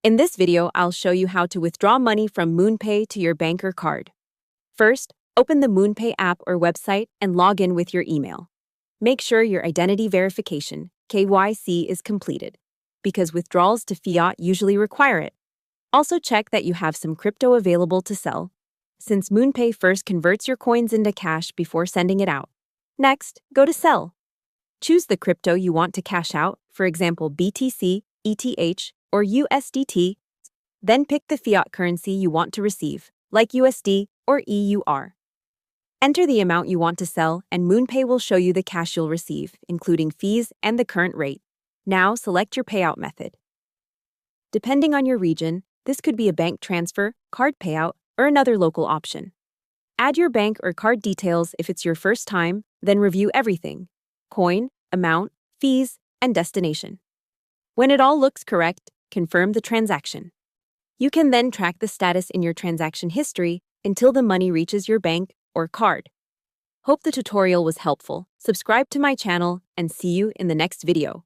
In this video, I'll show you how to withdraw money from MoonPay to your bank or card. First, open the MoonPay app or website and log in with your email. Make sure your identity verification, KYC, is completed, because withdrawals to fiat usually require it. Also check that you have some crypto available to sell, since MoonPay first converts your coins into cash before sending it out. Next, go to Sell. Choose the crypto you want to cash out, for example BTC, ETH, or USDT. Then pick the fiat currency you want to receive, like USD or EUR. Enter the amount you want to sell, and MoonPay will show you the cash you'll receive, including fees and the current rate. Now select your payout method. Depending on your region, this could be a bank transfer, card payout, or another local option. Add your bank or card details if it's your first time, then review everything: coin, amount, fees, and destination. When it all looks correct, confirm the transaction. You can then track the status in your transaction history until the money reaches your bank or card. Hope the tutorial was helpful. Subscribe to my channel and see you in the next video.